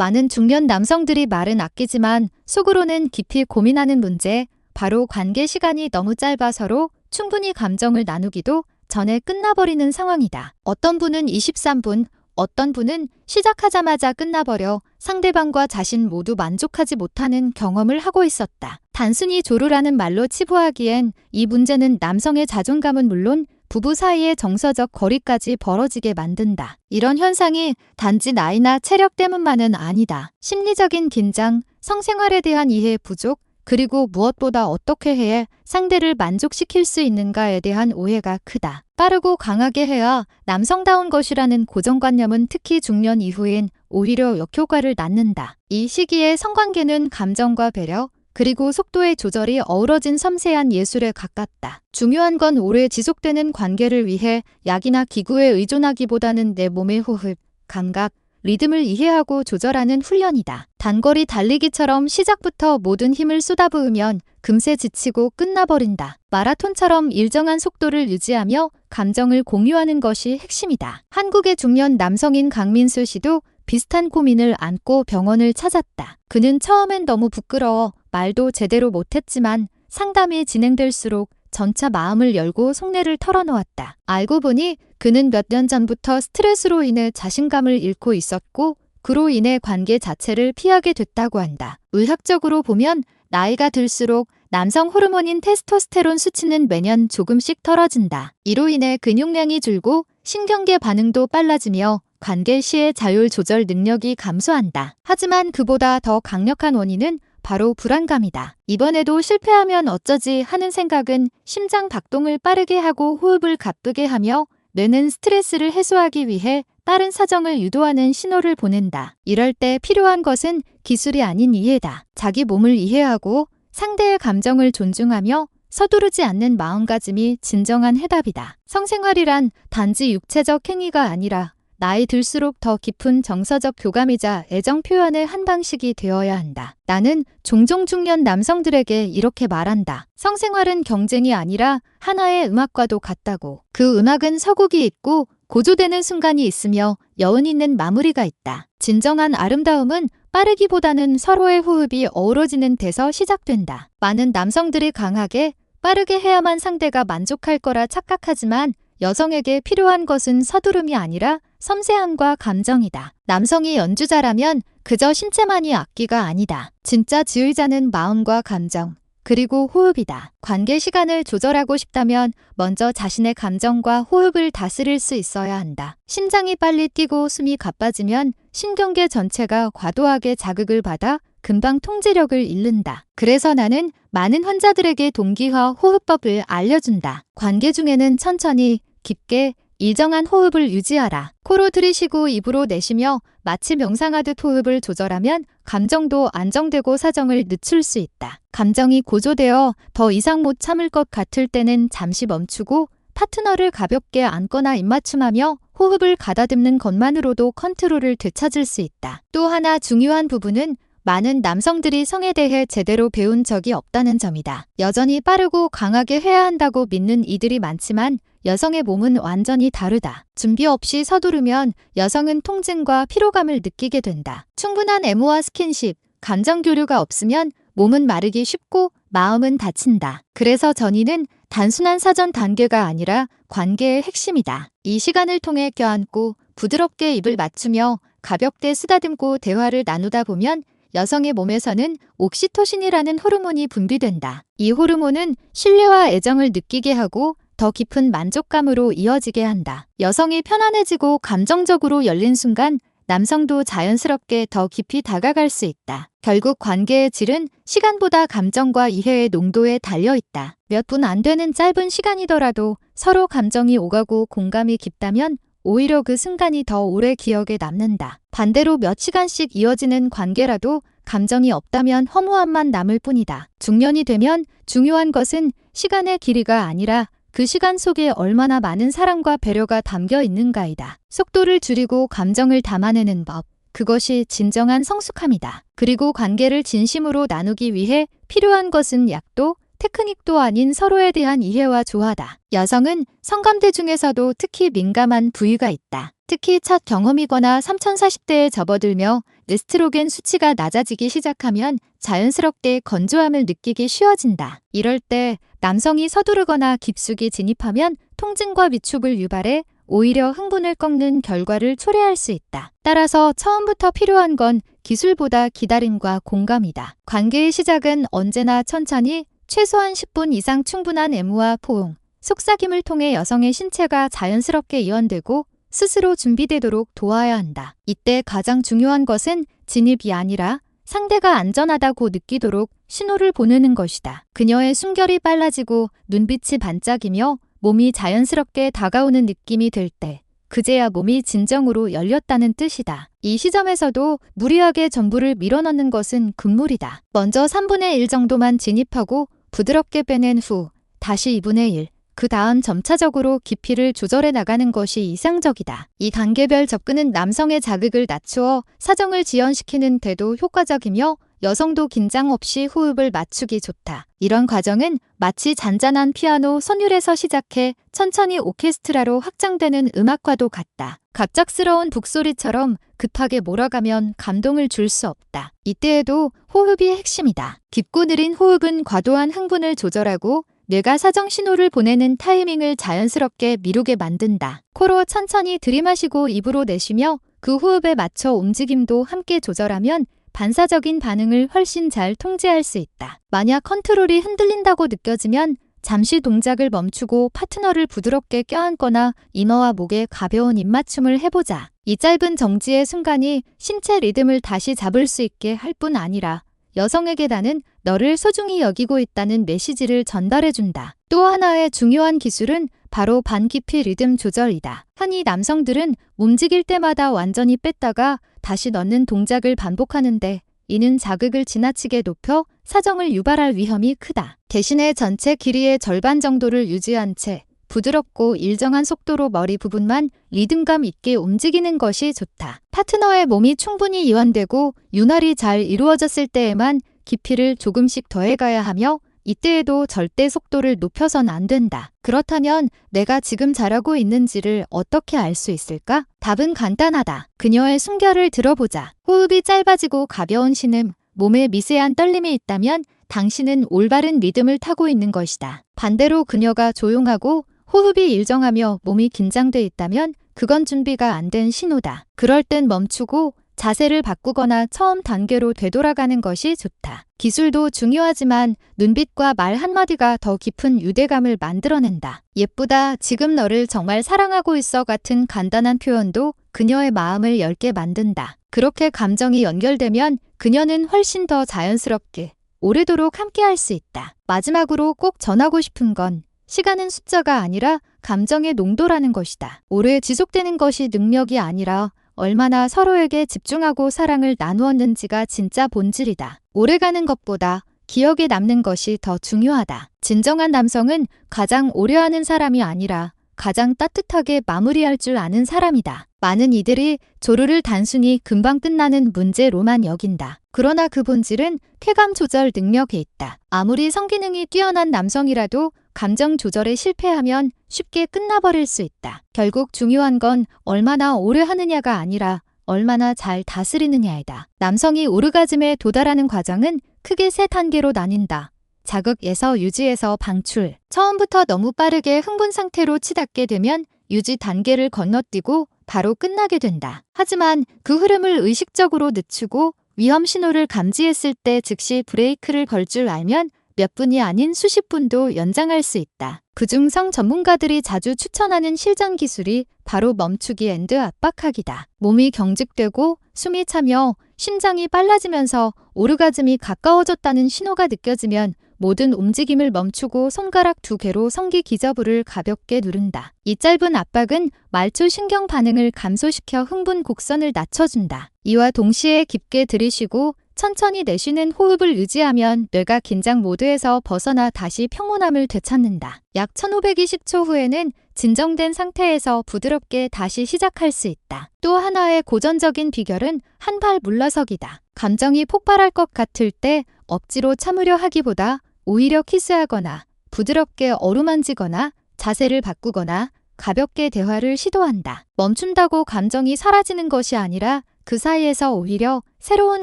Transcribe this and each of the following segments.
많은 중년 남성들이 말은 아끼지만 속으로는 깊이 고민하는 문제, 바로 관계 시간이 너무 짧아 서로 충분히 감정을 나누기도 전에 끝나버리는 상황이다. 어떤 분은 23분, 어떤 분은 시작하자마자 끝나버려 상대방과 자신 모두 만족하지 못하는 경험을 하고 있었다. 단순히 조루라는 말로 치부하기엔 이 문제는 남성의 자존감은 물론 부부 사이의 정서적 거리까지 벌어지게 만든다. 이런 현상이 단지 나이나 체력 때문만은 아니다. 심리적인 긴장, 성생활에 대한 이해 부족, 그리고 무엇보다 어떻게 해야 상대를 만족시킬 수 있는가에 대한 오해가 크다. 빠르고 강하게 해야 남성다운 것이라는 고정관념은 특히 중년 이후엔 오히려 역효과를 낳는다. 이 시기에 성관계는 감정과 배려, 그리고 속도의 조절이 어우러진 섬세한 예술에 가깝다. 중요한 건 오래 지속되는 관계를 위해 약이나 기구에 의존하기보다는 내 몸의 호흡, 감각, 리듬을 이해하고 조절하는 훈련이다. 단거리 달리기처럼 시작부터 모든 힘을 쏟아부으면 금세 지치고 끝나버린다. 마라톤처럼 일정한 속도를 유지하며 감정을 공유하는 것이 핵심이다. 한국의 중년 남성인 강민수 씨도 비슷한 고민을 안고 병원을 찾았다. 그는 처음엔 너무 부끄러워 말도 제대로 못했지만 상담이 진행될수록 점차 마음을 열고 속내를 털어놓았다. 알고 보니 그는 몇 년 전부터 스트레스로 인해 자신감을 잃고 있었고 그로 인해 관계 자체를 피하게 됐다고 한다. 의학적으로 보면 나이가 들수록 남성 호르몬인 테스토스테론 수치는 매년 조금씩 떨어진다. 이로 인해 근육량이 줄고 신경계 반응도 빨라지며 관계 시의 자율 조절 능력이 감소한다. 하지만 그보다 더 강력한 원인은 바로 불안감이다. 이번에도 실패하면 어쩌지 하는 생각은 심장 박동을 빠르게 하고 호흡을 가쁘게 하며 뇌는 스트레스를 해소하기 위해 빠른 사정을 유도하는 신호를 보낸다. 이럴 때 필요한 것은 기술이 아닌 이해다. 자기 몸을 이해하고 상대의 감정을 존중하며 서두르지 않는 마음가짐이 진정한 해답이다. 성생활이란 단지 육체적 행위가 아니라 나이 들수록 더 깊은 정서적 교감이자 애정 표현의 한 방식이 되어야 한다. 나는 종종 중년 남성들에게 이렇게 말한다. 성생활은 경쟁이 아니라 하나의 음악과도 같다고. 그 음악은 서곡이 있고 고조되는 순간이 있으며 여운 있는 마무리가 있다. 진정한 아름다움은 빠르기보다는 서로의 호흡이 어우러지는 데서 시작된다. 많은 남성들이 강하게 빠르게 해야만 상대가 만족할 거라 착각하지만 여성에게 필요한 것은 서두름이 아니라 섬세함과 감정이다. 남성이 연주자라면 그저 신체만이 악기가 아니다. 진짜 지휘자는 마음과 감정, 그리고 호흡이다. 관계 시간을 조절하고 싶다면 먼저 자신의 감정과 호흡을 다스릴 수 있어야 한다. 심장이 빨리 뛰고 숨이 가빠지면 신경계 전체가 과도하게 자극을 받아 금방 통제력을 잃는다. 그래서 나는 많은 환자들에게 동기화 호흡법을 알려준다. 관계 중에는 천천히, 깊게, 일정한 호흡을 유지하라. 코로 들이쉬고 입으로 내쉬며 마치 명상하듯 호흡을 조절하면 감정도 안정되고 사정을 늦출 수 있다. 감정이 고조되어 더 이상 못 참을 것 같을 때는 잠시 멈추고 파트너를 가볍게 안거나 입맞춤하며 호흡을 가다듬는 것만으로도 컨트롤을 되찾을 수 있다. 또 하나 중요한 부분은 많은 남성들이 성에 대해 제대로 배운 적이 없다는 점이다. 여전히 빠르고 강하게 해야 한다고 믿는 이들이 많지만 여성의 몸은 완전히 다르다. 준비 없이 서두르면 여성은 통증과 피로감을 느끼게 된다. 충분한 애무와 스킨십, 감정 교류가 없으면 몸은 마르기 쉽고 마음은 다친다. 그래서 전이는 단순한 사전 단계가 아니라 관계의 핵심이다. 이 시간을 통해 껴안고 부드럽게 입을 맞추며 가볍게 쓰다듬고 대화를 나누다 보면 여성의 몸에서는 옥시토신이라는 호르몬이 분비된다. 이 호르몬은 신뢰와 애정을 느끼게 하고 더 깊은 만족감으로 이어지게 한다. 여성이 편안해지고 감정적으로 열린 순간 남성도 자연스럽게 더 깊이 다가갈 수 있다. 결국 관계의 질은 시간보다 감정과 이해의 농도에 달려있다. 몇 분 안 되는 짧은 시간이더라도 서로 감정이 오가고 공감이 깊다면 오히려 그 순간이 더 오래 기억에 남는다. 반대로 몇 시간씩 이어지는 관계라도 감정이 없다면 허무함만 남을 뿐이다. 중년이 되면 중요한 것은 시간의 길이가 아니라 그 시간 속에 얼마나 많은 사랑과 배려가 담겨 있는가이다. 속도를 줄이고 감정을 담아내는 법. 그것이 진정한 성숙함이다. 그리고 관계를 진심으로 나누기 위해 필요한 것은 약도, 테크닉도 아닌 서로에 대한 이해와 조화다. 여성은 성감대 중에서도 특히 민감한 부위가 있다. 특히 첫 경험이거나 3040대에 접어들며 에스트로겐 수치가 낮아지기 시작하면 자연스럽게 건조함을 느끼기 쉬워진다. 이럴 때 남성이 서두르거나 깊숙이 진입하면 통증과 위축을 유발해 오히려 흥분을 꺾는 결과를 초래할 수 있다. 따라서 처음부터 필요한 건 기술보다 기다림과 공감이다. 관계의 시작은 언제나 천천히 최소한 10분 이상 충분한 애무와 포옹, 속삭임을 통해 여성의 신체가 자연스럽게 이완되고 스스로 준비되도록 도와야 한다. 이때 가장 중요한 것은 진입이 아니라 상대가 안전하다고 느끼도록 신호를 보내는 것이다. 그녀의 숨결이 빨라지고 눈빛이 반짝이며 몸이 자연스럽게 다가오는 느낌이 들 때 그제야 몸이 진정으로 열렸다는 뜻이다. 이 시점에서도 무리하게 전부를 밀어넣는 것은 금물이다. 먼저 3분의 1 정도만 진입하고 부드럽게 빼낸 후 다시 2분의 1, 그 다음 점차적으로 깊이를 조절해 나가는 것이 이상적이다. 이 단계별 접근은 남성의 자극을 낮추어 사정을 지연시키는 데도 효과적이며 여성도 긴장 없이 호흡을 맞추기 좋다. 이런 과정은 마치 잔잔한 피아노 선율에서 시작해 천천히 오케스트라로 확장되는 음악과도 같다. 갑작스러운 북소리처럼 급하게 몰아가면 감동을 줄 수 없다. 이때에도 호흡이 핵심이다. 깊고 느린 호흡은 과도한 흥분을 조절하고 뇌가 사정 신호를 보내는 타이밍을 자연스럽게 미루게 만든다. 코로 천천히 들이마시고 입으로 내쉬며 그 호흡에 맞춰 움직임도 함께 조절하면 반사적인 반응을 훨씬 잘 통제할 수 있다. 만약 컨트롤이 흔들린다고 느껴지면 잠시 동작을 멈추고 파트너를 부드럽게 껴안거나 이마와 목에 가벼운 입맞춤을 해보자. 이 짧은 정지의 순간이 신체 리듬을 다시 잡을 수 있게 할 뿐 아니라 여성에게 나는 너를 소중히 여기고 있다는 메시지를 전달해준다. 또 하나의 중요한 기술은 바로 반깊이 리듬 조절이다. 흔히 남성들은 움직일 때마다 완전히 뺐다가 다시 넣는 동작을 반복하는데 이는 자극을 지나치게 높여 사정을 유발할 위험이 크다. 대신에 전체 길이의 절반 정도를 유지한 채 부드럽고 일정한 속도로 머리 부분만 리듬감 있게 움직이는 것이 좋다. 파트너의 몸이 충분히 이완되고 윤활이 잘 이루어졌을 때에만 깊이를 조금씩 더해가야 하며 이때에도 절대 속도를 높여선 안 된다. 그렇다면 내가 지금 잘하고 있는지를 어떻게 알 수 있을까? 답은 간단하다. 그녀의 숨결을 들어보자. 호흡이 짧아지고 가벼운 신음, 몸에 미세한 떨림이 있다면 당신은 올바른 리듬을 타고 있는 것이다. 반대로 그녀가 조용하고 호흡이 일정하며 몸이 긴장돼 있다면 그건 준비가 안 된 신호다. 그럴 땐 멈추고 자세를 바꾸거나 처음 단계로 되돌아가는 것이 좋다. 기술도 중요하지만 눈빛과 말 한마디가 더 깊은 유대감을 만들어낸다. 예쁘다, 지금 너를 정말 사랑하고 있어 같은 간단한 표현도 그녀의 마음을 열게 만든다. 그렇게 감정이 연결되면 그녀는 훨씬 더 자연스럽게 오래도록 함께할 수 있다. 마지막으로 꼭 전하고 싶은 건 시간은 숫자가 아니라 감정의 농도라는 것이다. 오래 지속되는 것이 능력이 아니라 얼마나 서로에게 집중하고 사랑을 나누었는지가 진짜 본질이다. 오래가는 것보다 기억에 남는 것이 더 중요하다. 진정한 남성은 가장 오래하는 사람이 아니라 가장 따뜻하게 마무리할 줄 아는 사람이다. 많은 이들이 조르를 단순히 금방 끝나는 문제로만 여긴다. 그러나 그 본질은 쾌감 조절 능력에 있다. 아무리 성기능이 뛰어난 남성이라도 감정 조절에 실패하면 쉽게 끝나버릴 수 있다. 결국 중요한 건 얼마나 오래 하느냐가 아니라 얼마나 잘 다스리느냐이다. 남성이 오르가즘에 도달하는 과정은 크게 세 단계로 나뉜다. 자극에서 유지에서 방출. 처음부터 너무 빠르게 흥분 상태로 치닫게 되면 유지 단계를 건너뛰고 바로 끝나게 된다. 하지만 그 흐름을 의식적으로 늦추고 위험 신호를 감지했을 때 즉시 브레이크를 걸 줄 알면 몇 분이 아닌 수십 분도 연장할 수 있다. 그중 성 전문가들이 자주 추천하는 실전 기술이 바로 멈추기 앤드 압박하기다. 몸이 경직되고 숨이 차며 심장이 빨라지면서 오르가즘이 가까워졌다는 신호가 느껴지면 모든 움직임을 멈추고 손가락 2개로 성기 기저부를 가볍게 누른다. 이 짧은 압박은 말초 신경 반응을 감소시켜 흥분 곡선을 낮춰준다. 이와 동시에 깊게 들이쉬고 천천히 내쉬는 호흡을 유지하면 뇌가 긴장 모드에서 벗어나 다시 평온함을 되찾는다. 약 1520초 후에는 진정된 상태에서 부드럽게 다시 시작할 수 있다. 또 하나의 고전적인 비결은 한 발 물러서기다. 감정이 폭발할 것 같을 때 억지로 참으려 하기보다 오히려 키스하거나 부드럽게 어루만지거나 자세를 바꾸거나 가볍게 대화를 시도한다. 멈춘다고 감정이 사라지는 것이 아니라 그 사이에서 오히려 새로운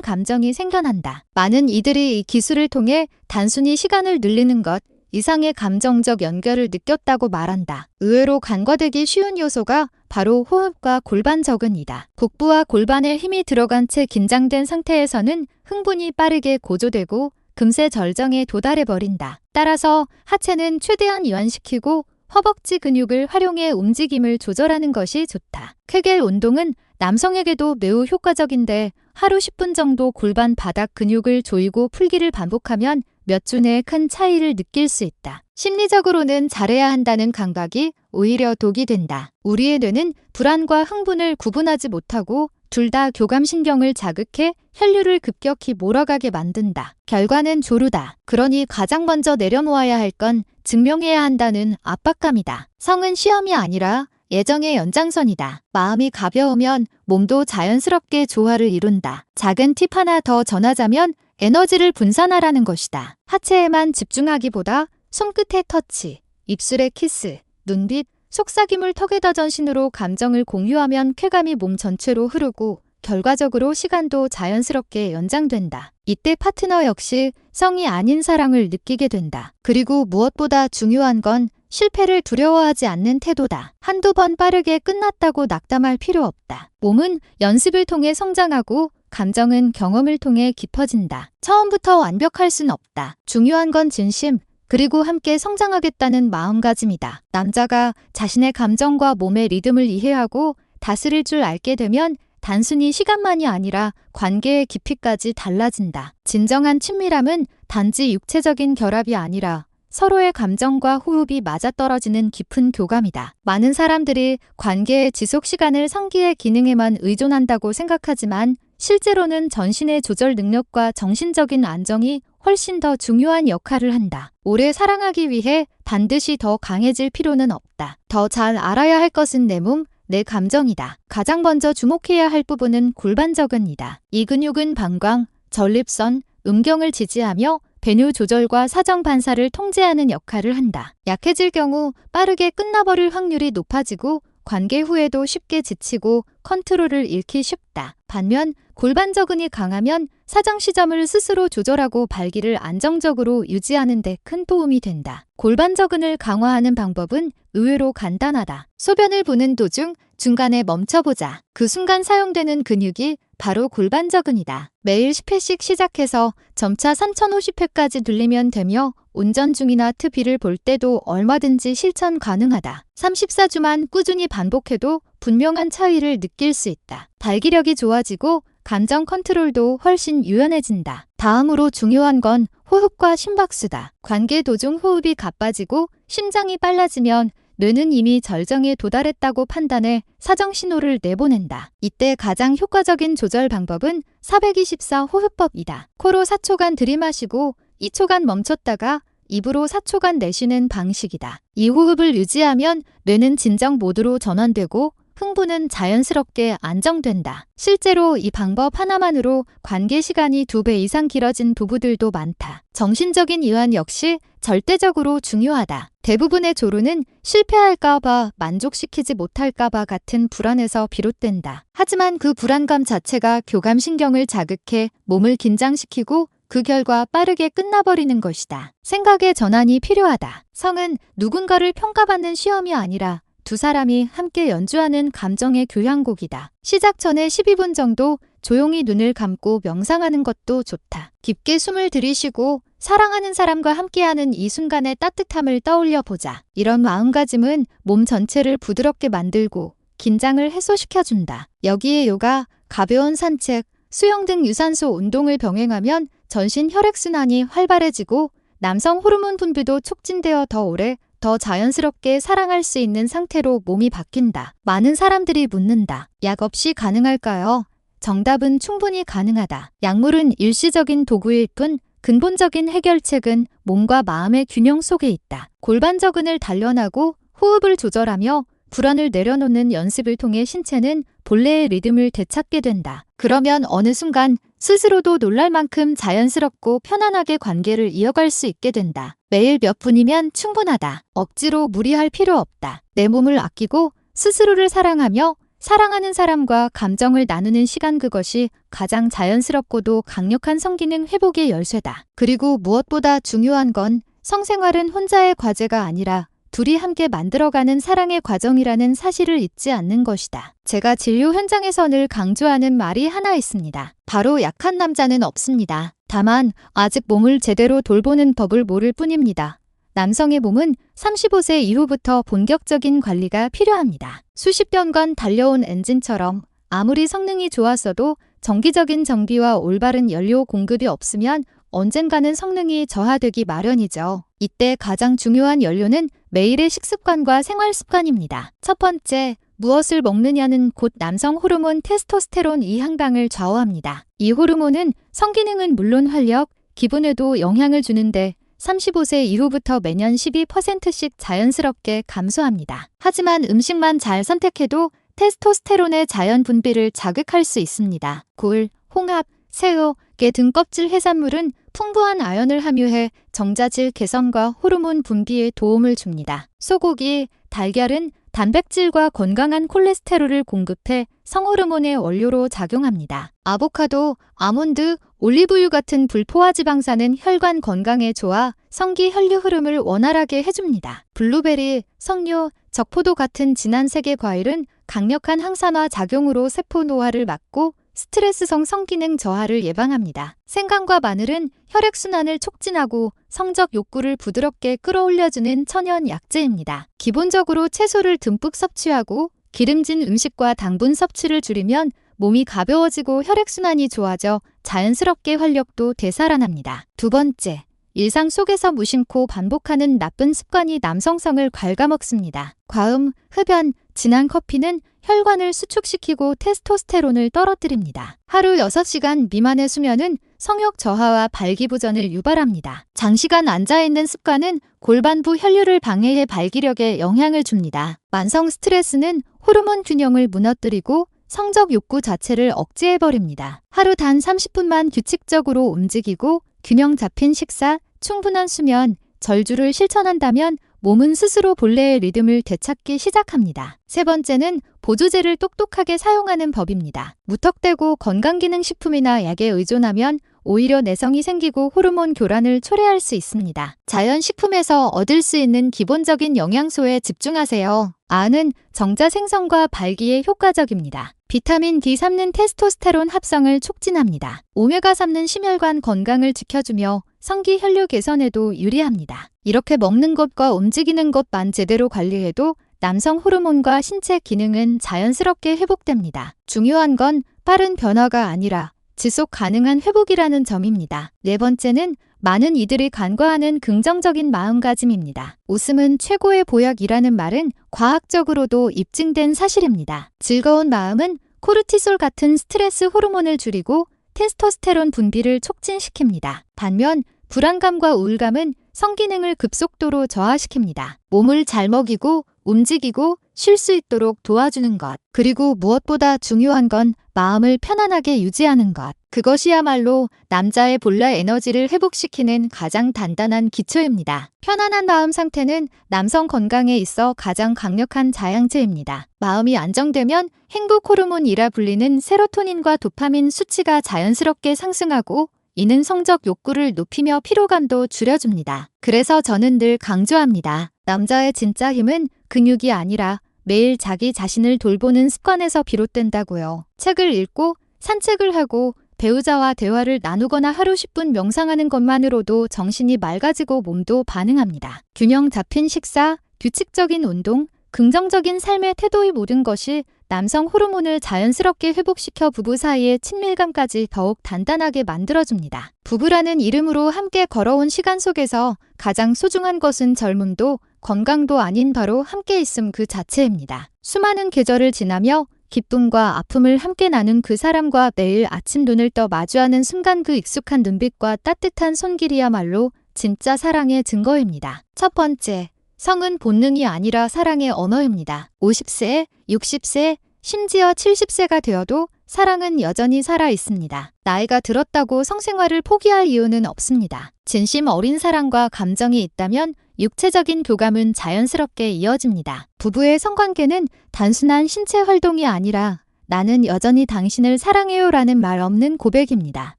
감정이 생겨난다. 많은 이들이 이 기술을 통해 단순히 시간을 늘리는 것 이상의 감정적 연결을 느꼈다고 말한다. 의외로 간과되기 쉬운 요소가 바로 호흡과 골반 적응이다. 복부와 골반에 힘이 들어간 채 긴장된 상태에서는 흥분이 빠르게 고조되고 금세 절정에 도달해버린다. 따라서 하체는 최대한 이완시키고 허벅지 근육을 활용해 움직임을 조절하는 것이 좋다. 케겔 운동은 남성에게도 매우 효과적인데 하루 10분 정도 골반 바닥 근육을 조이고 풀기를 반복하면 몇 주 내에 큰 차이를 느낄 수 있다. 심리적으로는 잘해야 한다는 강박이 오히려 독이 된다. 우리의 뇌는 불안과 흥분을 구분하지 못하고 둘 다 교감신경을 자극해 혈류를 급격히 몰아가게 만든다. 결과는 조루다. 그러니 가장 먼저 내려놓아야 할 건 증명해야 한다는 압박감이다. 성은 시험이 아니라 예정의 연장선이다. 마음이 가벼우면 몸도 자연스럽게 조화를 이룬다. 작은 팁 하나 더 전하자면 에너지를 분산하라는 것이다. 하체에만 집중하기보다 손끝의 터치, 입술의 키스, 눈빛, 속삭임을 턱에다 전신으로 감정을 공유하면 쾌감이 몸 전체로 흐르고 결과적으로 시간도 자연스럽게 연장된다. 이때 파트너 역시 성이 아닌 사랑을 느끼게 된다. 그리고 무엇보다 중요한 건 실패를 두려워하지 않는 태도다. 한두 번 빠르게 끝났다고 낙담할 필요 없다. 몸은 연습을 통해 성장하고 감정은 경험을 통해 깊어진다. 처음부터 완벽할 순 없다. 중요한 건 진심, 그리고 함께 성장하겠다는 마음가짐이다. 남자가 자신의 감정과 몸의 리듬을 이해하고 다스릴 줄 알게 되면 단순히 시간만이 아니라 관계의 깊이까지 달라진다. 진정한 친밀함은 단지 육체적인 결합이 아니라 서로의 감정과 호흡이 맞아떨어지는 깊은 교감이다. 많은 사람들이 관계의 지속 시간을 성기의 기능에만 의존한다고 생각하지만 실제로는 전신의 조절 능력과 정신적인 안정이 훨씬 더 중요한 역할을 한다. 오래 사랑하기 위해 반드시 더 강해질 필요는 없다. 더 잘 알아야 할 것은 내 몸, 내 감정이다. 가장 먼저 주목해야 할 부분은 골반 적응이다. 이 근육은 방광, 전립선, 음경을 지지하며 배뇨 조절과 사정 반사를 통제하는 역할을 한다. 약해질 경우 빠르게 끝나버릴 확률이 높아지고 관계 후에도 쉽게 지치고 컨트롤을 잃기 쉽다. 반면 골반 적응이 강하면 사정 시점을 스스로 조절하고 발기를 안정적으로 유지하는 데 큰 도움이 된다. 골반 적응을 강화하는 방법은 의외로 간단하다. 소변을 보는 도중 중간에 멈춰보자. 그 순간 사용되는 근육이 바로 골반 적응이다. 매일 10회씩 시작해서 점차 3050회까지 늘리면 되며 운전 중이나 TV를 볼 때도 얼마든지 실천 가능하다. 34주만 꾸준히 반복해도 분명한 차이를 느낄 수 있다. 발기력이 좋아지고 감정 컨트롤도 훨씬 유연해진다. 다음으로 중요한 건 호흡과 심박수다. 관계 도중 호흡이 가빠지고 심장이 빨라지면 뇌는 이미 절정에 도달했다고 판단해 사정 신호를 내보낸다. 이때 가장 효과적인 조절 방법은 424 호흡법이다. 코로 4초간 들이마시고 2초간 멈췄다가 입으로 4초간 내쉬는 방식이다. 이 호흡을 유지하면 뇌는 진정 모드로 전환되고 흥분은 자연스럽게 안정된다. 실제로 이 방법 하나만으로 관계 시간이 2배 이상 길어진 부부들도 많다. 정신적인 이완 역시 절대적으로 중요하다. 대부분의 조루는 실패할까봐, 만족시키지 못할까봐 같은 불안에서 비롯된다. 하지만 그 불안감 자체가 교감신경을 자극해 몸을 긴장시키고 그 결과 빠르게 끝나버리는 것이다. 생각의 전환이 필요하다. 성은 누군가를 평가받는 시험이 아니라 두 사람이 함께 연주하는 감정의 교향곡이다. 시작 전에 12분 정도 조용히 눈을 감고 명상하는 것도 좋다. 깊게 숨을 들이쉬고 사랑하는 사람과 함께하는 이 순간의 따뜻함을 떠올려 보자. 이런 마음가짐은 몸 전체를 부드럽게 만들고 긴장을 해소시켜준다. 여기에 요가, 가벼운 산책, 수영 등 유산소 운동을 병행하면 전신 혈액순환이 활발해지고 남성 호르몬 분비도 촉진되어 더 오래 더 자연스럽게 사랑할 수 있는 상태로 몸이 바뀐다. 많은 사람들이 묻는다. 약 없이 가능할까요? 정답은 충분히 가능하다. 약물은 일시적인 도구일 뿐 근본적인 해결책은 몸과 마음의 균형 속에 있다. 골반 적응을 단련하고 호흡을 조절하며 불안을 내려놓는 연습을 통해 신체는 본래의 리듬을 되찾게 된다. 그러면 어느 순간 스스로도 놀랄 만큼 자연스럽고 편안하게 관계를 이어갈 수 있게 된다. 매일 몇 분이면 충분하다. 억지로 무리할 필요 없다. 내 몸을 아끼고 스스로를 사랑하며 사랑하는 사람과 감정을 나누는 시간, 그것이 가장 자연스럽고도 강력한 성기능 회복의 열쇠다. 그리고 무엇보다 중요한 건 성생활은 혼자의 과제가 아니라 둘이 함께 만들어가는 사랑의 과정이라는 사실을 잊지 않는 것이다. 제가 진료 현장에서 늘 강조하는 말이 하나 있습니다. 바로 약한 남자는 없습니다. 다만 아직 몸을 제대로 돌보는 법을 모를 뿐입니다. 남성의 몸은 35세 이후부터 본격적인 관리가 필요합니다. 수십 년간 달려온 엔진처럼 아무리 성능이 좋았어도 정기적인 정비와 올바른 연료 공급이 없으면 언젠가는 성능이 저하되기 마련이죠. 이때 가장 중요한 연료는 매일의 식습관과 생활 습관입니다. 첫 번째, 무엇을 먹느냐는 곧 남성 호르몬 테스토스테론 이 향방을 좌우합니다. 이 호르몬은 성기능은 물론 활력, 기분에도 영향을 주는데 35세 이후부터 매년 12%씩 자연스럽게 감소합니다. 하지만 음식만 잘 선택해도 테스토스테론의 자연 분비를 자극할 수 있습니다. 굴, 홍합, 새우, 게 등 껍질 해산물은 풍부한 아연을 함유해 정자질 개선과 호르몬 분비에 도움을 줍니다. 소고기, 달걀은 단백질과 건강한 콜레스테롤을 공급해 성호르몬의 원료로 작용합니다. 아보카도, 아몬드, 올리브유 같은 불포화 지방산은 혈관 건강에 좋아 성기 혈류 흐름을 원활하게 해줍니다. 블루베리, 석류, 적포도 같은 진한 색의 과일은 강력한 항산화 작용으로 세포 노화를 막고 스트레스성 성기능 저하를 예방합니다. 생강과 마늘은 혈액순환을 촉진하고 성적 욕구를 부드럽게 끌어올려주는 천연 약재입니다. 기본적으로 채소를 듬뿍 섭취하고 기름진 음식과 당분 섭취를 줄이면 몸이 가벼워지고 혈액순환이 좋아져 자연스럽게 활력도 되살아납니다. 두 번째, 일상 속에서 무심코 반복하는 나쁜 습관이 남성성을 갉아먹습니다. 과음, 흡연, 진한 커피는 혈관을 수축시키고 테스토스테론을 떨어뜨립니다. 하루 6시간 미만의 수면은 성욕 저하와 발기부전을 유발합니다. 장시간 앉아있는 습관은 골반부 혈류를 방해해 발기력에 영향을 줍니다. 만성 스트레스는 호르몬 균형을 무너뜨리고 성적 욕구 자체를 억제해버립니다. 하루 단 30분만 규칙적으로 움직이고 균형 잡힌 식사, 충분한 수면, 절주를 실천한다면 몸은 스스로 본래의 리듬을 되찾기 시작합니다. 세 번째는 보조제를 똑똑하게 사용하는 법입니다. 무턱대고 건강기능식품이나 약에 의존하면 오히려 내성이 생기고 호르몬 교란을 초래할 수 있습니다. 자연식품에서 얻을 수 있는 기본적인 영양소에 집중하세요. 아는 정자 생성과 발기에 효과적입니다. 비타민 D3는 테스토스테론 합성을 촉진합니다. 오메가3는 심혈관 건강을 지켜주며 성기 혈류 개선에도 유리합니다. 이렇게 먹는 것과 움직이는 것만 제대로 관리해도 남성 호르몬과 신체 기능은 자연스럽게 회복됩니다. 중요한 건 빠른 변화가 아니라 지속 가능한 회복이라는 점입니다. 네 번째는 많은 이들이 간과하는 긍정적인 마음가짐입니다. 웃음은 최고의 보약이라는 말은 과학적으로도 입증된 사실입니다. 즐거운 마음은 코르티솔 같은 스트레스 호르몬을 줄이고 테스토스테론 분비를 촉진시킵니다. 반면 불안감과 우울감은 성기능을 급속도로 저하시킵니다. 몸을 잘 먹이고 움직이고 쉴 수 있도록 도와주는 것. 그리고 무엇보다 중요한 건 마음을 편안하게 유지하는 것. 그것이야말로 남자의 본래 에너지를 회복시키는 가장 단단한 기초입니다. 편안한 마음 상태는 남성 건강에 있어 가장 강력한 자양체입니다. 마음이 안정되면 행복 호르몬이라 불리는 세로토닌과 도파민 수치가 자연스럽게 상승하고 이는 성적 욕구를 높이며 피로감도 줄여줍니다. 그래서 저는 늘 강조합니다. 남자의 진짜 힘은 근육이 아니라 매일 자기 자신을 돌보는 습관에서 비롯된다고요. 책을 읽고 산책을 하고 배우자와 대화를 나누거나 하루 10분 명상하는 것만으로도 정신이 맑아지고 몸도 반응합니다. 균형 잡힌 식사, 규칙적인 운동, 긍정적인 삶의 태도의 모든 것이 남성 호르몬을 자연스럽게 회복시켜 부부 사이의 친밀감까지 더욱 단단하게 만들어줍니다. 부부라는 이름으로 함께 걸어온 시간 속에서 가장 소중한 것은 젊음도 건강도 아닌 바로 함께 있음 그 자체입니다. 수많은 계절을 지나며 기쁨과 아픔을 함께 나눈 그 사람과 매일 아침 눈을 떠 마주하는 순간 그 익숙한 눈빛과 따뜻한 손길이야말로 진짜 사랑의 증거입니다. 첫 번째, 성은 본능이 아니라 사랑의 언어입니다. 50세, 60세, 심지어 70세가 되어도 사랑은 여전히 살아 있습니다. 나이가 들었다고 성생활을 포기할 이유는 없습니다. 진심 어린 사랑과 감정이 있다면 육체적인 교감은 자연스럽게 이어집니다. 부부의 성관계는 단순한 신체 활동이 아니라 나는 여전히 당신을 사랑해요라는 말 없는 고백입니다.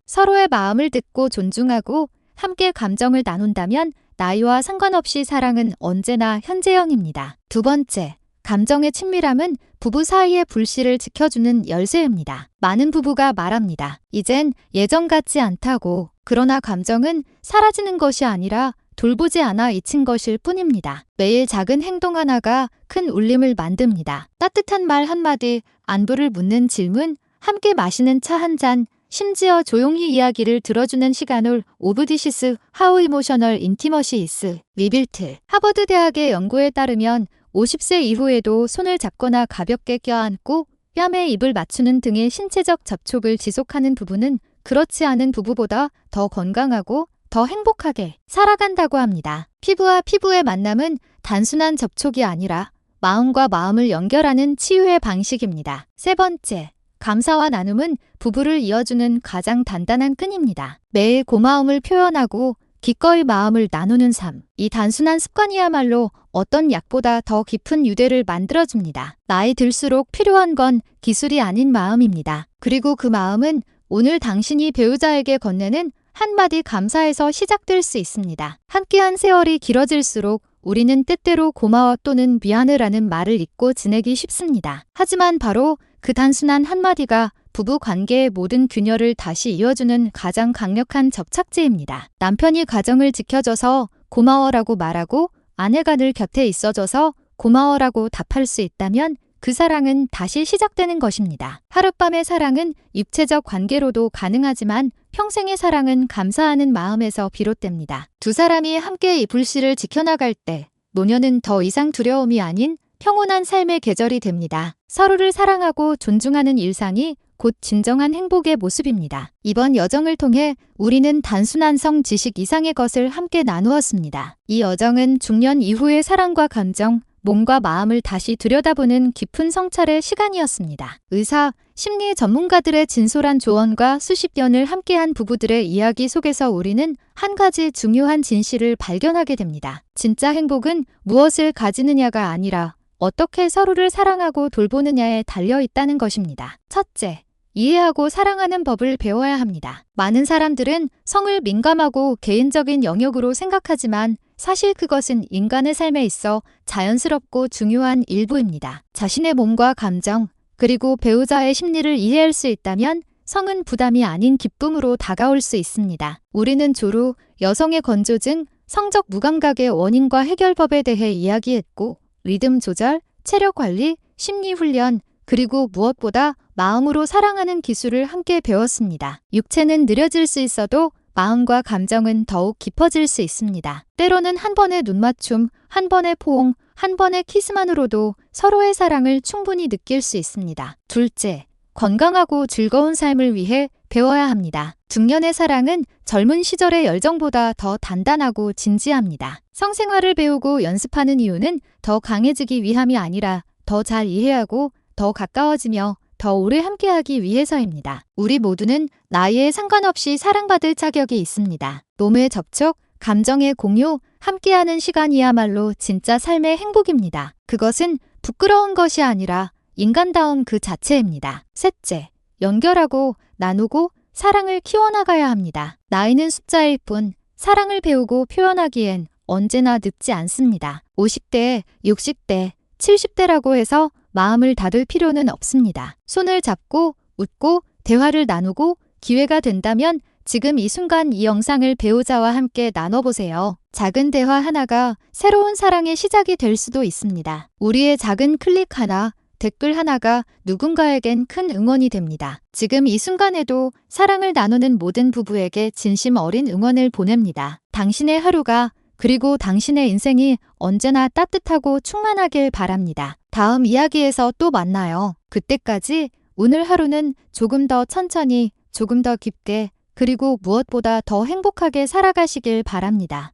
서로의 마음을 듣고 존중하고 함께 감정을 나눈다면 나이와 상관없이 사랑은 언제나 현재형입니다. 두 번째, 감정의 친밀함은 부부 사이의 불씨를 지켜주는 열쇠입니다. 많은 부부가 말합니다. 이젠 예전 같지 않다고. 그러나 감정은 사라지는 것이 아니라 돌보지 않아 잊힌 것일 뿐입니다. 매일 작은 행동 하나가 큰 울림을 만듭니다. 따뜻한 말 한마디, 안부를 묻는 질문, 함께 마시는 차 한 잔, 심지어 조용히 이야기를 들어주는 시간을 오브디시스 하우 이모셔널 인티머시 이스 리빌트. 하버드 대학의 연구에 따르면 50세 이후에도 손을 잡거나 가볍게 껴안고 뺨에 입을 맞추는 등의 신체적 접촉을 지속하는 부부는 그렇지 않은 부부보다 더 건강하고 더 행복하게 살아간다고 합니다. 피부와 피부의 만남은 단순한 접촉이 아니라 마음과 마음을 연결하는 치유의 방식입니다. 세 번째, 감사와 나눔은 부부를 이어주는 가장 단단한 끈입니다. 매일 고마움을 표현하고 기꺼이 마음을 나누는 삶. 이 단순한 습관이야말로 어떤 약보다 더 깊은 유대를 만들어줍니다. 나이 들수록 필요한 건 기술이 아닌 마음입니다. 그리고 그 마음은 오늘 당신이 배우자에게 건네는 한마디 감사에서 시작될 수 있습니다. 함께한 세월이 길어질수록 우리는 때때로 고마워 또는 미안해라는 말을 잊고 지내기 쉽습니다. 하지만 바로 그 단순한 한마디가 부부 관계의 모든 균열을 다시 이어주는 가장 강력한 접착제입니다. 남편이 가정을 지켜줘서 고마워라고 말하고 아내가 늘 곁에 있어줘서 고마워라고 답할 수 있다면 그 사랑은 다시 시작되는 것입니다. 하룻밤의 사랑은 육체적 관계로도 가능하지만 평생의 사랑은 감사하는 마음에서 비롯됩니다. 두 사람이 함께 이 불씨를 지켜나갈 때 노년은 더 이상 두려움이 아닌 평온한 삶의 계절이 됩니다. 서로를 사랑하고 존중하는 일상이 곧 진정한 행복의 모습입니다. 이번 여정을 통해 우리는 단순한 성 지식 이상의 것을 함께 나누었습니다. 이 여정은 중년 이후의 사랑과 감정, 몸과 마음을 다시 들여다보는 깊은 성찰의 시간이었습니다. 의사, 심리 전문가들의 진솔한 조언과 수십 년을 함께한 부부들의 이야기 속에서 우리는 한 가지 중요한 진실을 발견하게 됩니다. 진짜 행복은 무엇을 가지느냐가 아니라 어떻게 서로를 사랑하고 돌보느냐에 달려 있다는 것입니다. 첫째, 이해하고 사랑하는 법을 배워야 합니다. 많은 사람들은 성을 민감하고 개인적인 영역으로 생각하지만 사실 그것은 인간의 삶에 있어 자연스럽고 중요한 일부입니다. 자신의 몸과 감정, 그리고 배우자의 심리를 이해할 수 있다면 성은 부담이 아닌 기쁨으로 다가올 수 있습니다. 우리는 주로 여성의 건조증, 성적 무감각의 원인과 해결법에 대해 이야기했고 리듬 조절, 체력 관리, 심리 훈련, 그리고 무엇보다 마음으로 사랑하는 기술을 함께 배웠습니다. 육체는 느려질 수 있어도 마음과 감정은 더욱 깊어질 수 있습니다. 때로는 한 번의 눈맞춤, 한 번의 포옹, 한 번의 키스만으로도 서로의 사랑을 충분히 느낄 수 있습니다. 둘째, 건강하고 즐거운 삶을 위해 배워야 합니다. 중년의 사랑은 젊은 시절의 열정보다 더 단단하고 진지합니다. 성생활을 배우고 연습하는 이유는 더 강해지기 위함이 아니라 더 잘 이해하고 더 가까워지며 더 오래 함께하기 위해서입니다. 우리 모두는 나이에 상관없이 사랑받을 자격이 있습니다. 몸의 접촉, 감정의 공유, 함께하는 시간이야말로 진짜 삶의 행복입니다. 그것은 부끄러운 것이 아니라 인간다움 그 자체입니다. 셋째, 연결하고 나누고 사랑을 키워나가야 합니다. 나이는 숫자일 뿐 사랑을 배우고 표현하기엔 언제나 늙지 않습니다. 50대, 60대, 70대라고 해서 마음을 닫을 필요는 없습니다. 손을 잡고 웃고 대화를 나누고 기회가 된다면 지금 이 순간 이 영상을 배우자와 함께 나눠보세요. 작은 대화 하나가 새로운 사랑의 시작이 될 수도 있습니다. 우리의 작은 클릭 하나, 댓글 하나가 누군가에겐 큰 응원이 됩니다. 지금 이 순간에도 사랑을 나누는 모든 부부에게 진심 어린 응원을 보냅니다. 당신의 하루가 그리고 당신의 인생이 언제나 따뜻하고 충만하길 바랍니다. 다음 이야기에서 또 만나요. 그때까지 오늘 하루는 조금 더 천천히, 조금 더 깊게, 그리고 무엇보다 더 행복하게 살아가시길 바랍니다.